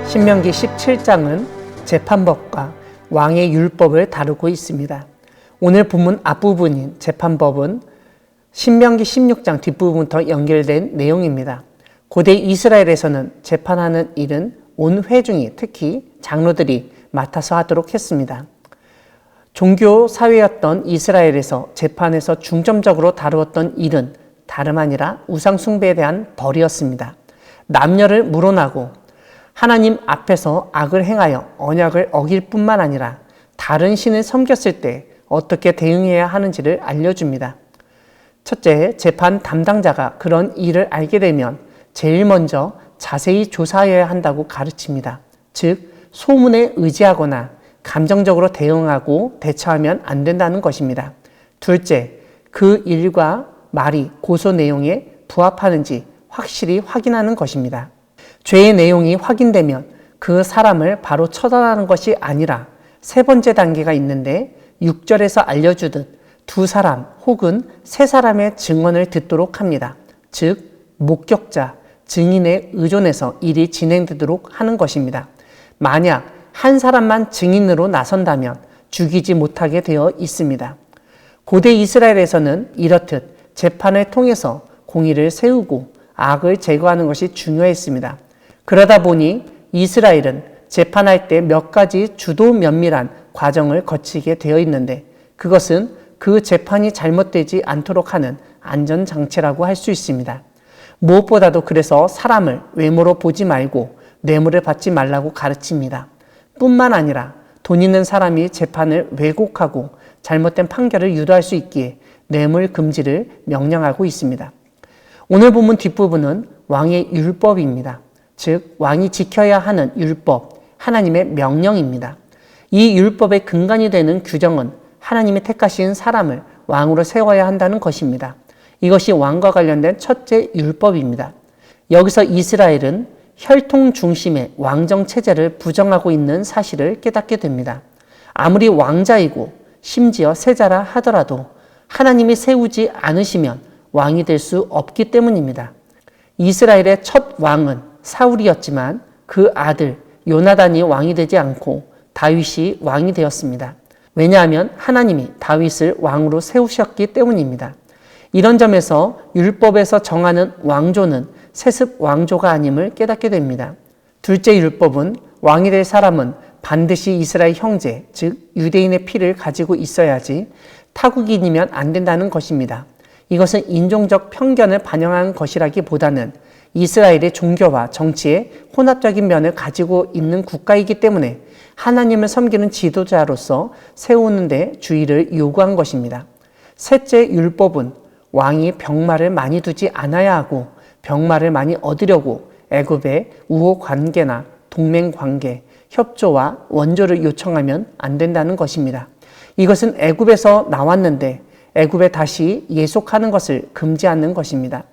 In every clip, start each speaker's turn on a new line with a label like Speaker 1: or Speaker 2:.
Speaker 1: 신명기 17장은 재판법과 왕의 율법을 다루고 있습니다. 오늘 본문 앞부분인 재판법은 신명기 16장 뒷부분부터 연결된 내용입니다. 고대 이스라엘에서는 재판하는 일은 온 회중이, 특히 장로들이 맡아서 하도록 했습니다. 종교 사회였던 이스라엘에서 재판에서 중점적으로 다루었던 일은 다름 아니라 우상 숭배에 대한 벌이었습니다. 남녀를 물어나고 하나님 앞에서 악을 행하여 언약을 어길 뿐만 아니라 다른 신을 섬겼을 때 어떻게 대응해야 하는지를 알려줍니다. 첫째, 재판 담당자가 그런 일을 알게 되면 제일 먼저 자세히 조사해야 한다고 가르칩니다. 즉, 소문에 의지하거나 감정적으로 대응하고 대처하면 안 된다는 것입니다. 둘째, 그 일과 말이 고소 내용에 부합하는지 확실히 확인하는 것입니다. 죄의 내용이 확인되면 그 사람을 바로 처단하는 것이 아니라 세 번째 단계가 있는데 6절에서 알려주듯 두 사람 혹은 세 사람의 증언을 듣도록 합니다. 즉, 목격자, 증인에 의존해서 일이 진행되도록 하는 것입니다. 만약 한 사람만 증인으로 나선다면 죽이지 못하게 되어 있습니다. 고대 이스라엘에서는 이렇듯 재판을 통해서 공의를 세우고 악을 제거하는 것이 중요했습니다. 그러다 보니 이스라엘은 재판할 때 몇 가지 주도 면밀한 과정을 거치게 되어 있는데 그것은 그 재판이 잘못되지 않도록 하는 안전장치라고 할 수 있습니다. 무엇보다도 그래서 사람을 외모로 보지 말고 뇌물을 받지 말라고 가르칩니다. 뿐만 아니라 돈 있는 사람이 재판을 왜곡하고 잘못된 판결을 유도할 수 있기에 뇌물 금지를 명령하고 있습니다. 오늘 본문 뒷부분은 왕의 율법입니다. 즉, 왕이 지켜야 하는 율법, 하나님의 명령입니다. 이 율법의 근간이 되는 규정은 하나님이 택하신 사람을 왕으로 세워야 한다는 것입니다. 이것이 왕과 관련된 첫째 율법입니다. 여기서 이스라엘은 혈통 중심의 왕정 체제를 부정하고 있는 사실을 깨닫게 됩니다. 아무리 왕자이고 심지어 세자라 하더라도 하나님이 세우지 않으시면 왕이 될 수 없기 때문입니다. 이스라엘의 첫 왕은 사울이었지만 그 아들 요나단이 왕이 되지 않고 다윗이 왕이 되었습니다. 왜냐하면 하나님이 다윗을 왕으로 세우셨기 때문입니다. 이런 점에서 율법에서 정하는 왕조는 세습 왕조가 아님을 깨닫게 됩니다. 둘째 율법은 왕이 될 사람은 반드시 이스라엘 형제, 즉 유대인의 피를 가지고 있어야지 타국인이면 안 된다는 것입니다. 이것은 인종적 편견을 반영한 것이라기보다는 이스라엘의 종교와 정치의 혼합적인 면을 가지고 있는 국가이기 때문에 하나님을 섬기는 지도자로서 세우는 데 주의를 요구한 것입니다. 셋째 율법은 왕이 병마를 많이 두지 않아야 하고 병마를 많이 얻으려고 애굽의 우호 관계나 동맹 관계, 협조와 원조를 요청하면 안 된다는 것입니다. 이것은 애굽에서 나왔는데 애굽에 다시 예속하는 것을 금지하는 것입니다.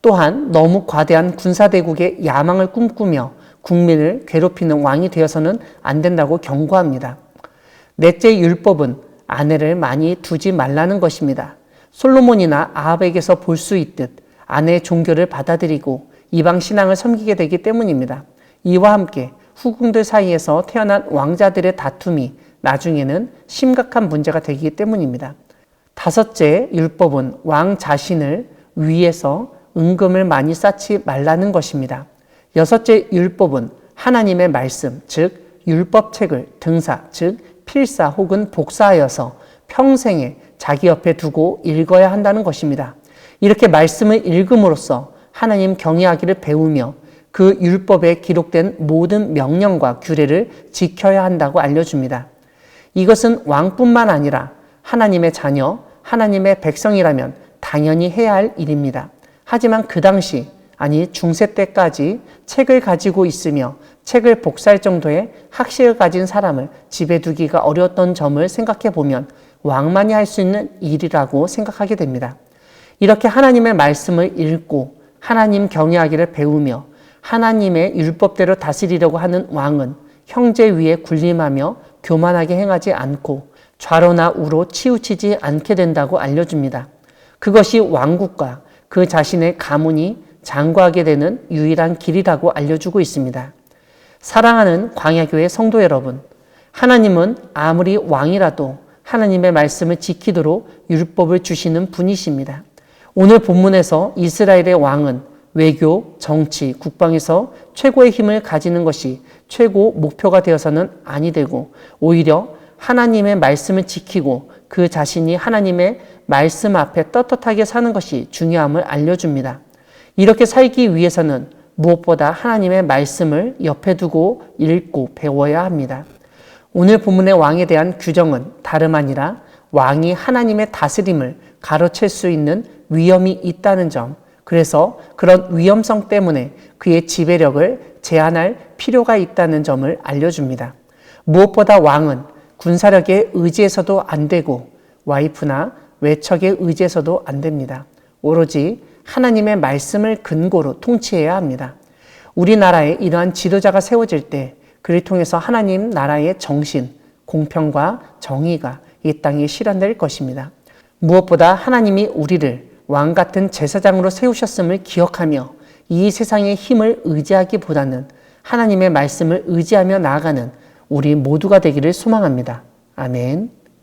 Speaker 1: 또한 너무 과대한 군사대국의 야망을 꿈꾸며 국민을 괴롭히는 왕이 되어서는 안 된다고 경고합니다. 넷째 율법은 아내를 많이 두지 말라는 것입니다. 솔로몬이나 아합에게서 볼 수 있듯 아내의 종교를 받아들이고 이방 신앙을 섬기게 되기 때문입니다. 이와 함께 후궁들 사이에서 태어난 왕자들의 다툼이 나중에는 심각한 문제가 되기 때문입니다. 다섯째 율법은 왕 자신을 위해서 은금을 많이 쌓지 말라는 것입니다. 여섯째 율법은 하나님의 말씀, 즉 율법책을 등사, 즉 필사 혹은 복사하여서 평생에 자기 옆에 두고 읽어야 한다는 것입니다. 이렇게 말씀을 읽음으로써 하나님 경외하기를 배우며 그 율법에 기록된 모든 명령과 규례를 지켜야 한다고 알려줍니다. 이것은 왕뿐만 아니라 하나님의 자녀, 하나님의 백성이라면 당연히 해야 할 일입니다. 하지만 그 당시, 아니 중세 때까지 책을 가지고 있으며 책을 복사할 정도의 학식을 가진 사람을 집에 두기가 어려웠던 점을 생각해 보면 왕만이 할 수 있는 일이라고 생각하게 됩니다. 이렇게 하나님의 말씀을 읽고 하나님 경외하기를 배우며 하나님의 율법대로 다스리려고 하는 왕은 형제 위에 군림하며 교만하게 행하지 않고 좌로나 우로 치우치지 않게 된다고 알려줍니다. 그것이 왕국과 그 자신의 가문이 장구하게 되는 유일한 길이라고 알려주고 있습니다. 사랑하는 광야교회 성도 여러분, 하나님은 아무리 왕이라도 하나님의 말씀을 지키도록 율법을 주시는 분이십니다. 오늘 본문에서 이스라엘의 왕은 외교, 정치, 국방에서 최고의 힘을 가지는 것이 최고 목표가 되어서는 아니 되고 오히려 하나님의 말씀을 지키고 그 자신이 하나님의 말씀 앞에 떳떳하게 사는 것이 중요함을 알려줍니다. 이렇게 살기 위해서는 무엇보다 하나님의 말씀을 옆에 두고 읽고 배워야 합니다. 오늘 본문의 왕에 대한 규정은 다름 아니라 왕이 하나님의 다스림을 가로챌 수 있는 위험이 있다는 점, 그래서 그런 위험성 때문에 그의 지배력을 제한할 필요가 있다는 점을 알려줍니다. 무엇보다 왕은 군사력에 의지해서도 안 되고 와이프나 외척에 의지해서도 안 됩니다. 오로지 하나님의 말씀을 근거로 통치해야 합니다. 우리나라에 이러한 지도자가 세워질 때 그를 통해서 하나님 나라의 정신, 공평과 정의가 이 땅에 실현될 것입니다. 무엇보다 하나님이 우리를 왕 같은 제사장으로 세우셨음을 기억하며 이 세상의 힘을 의지하기보다는 하나님의 말씀을 의지하며 나아가는 우리 모두가 되기를 소망합니다. 아멘.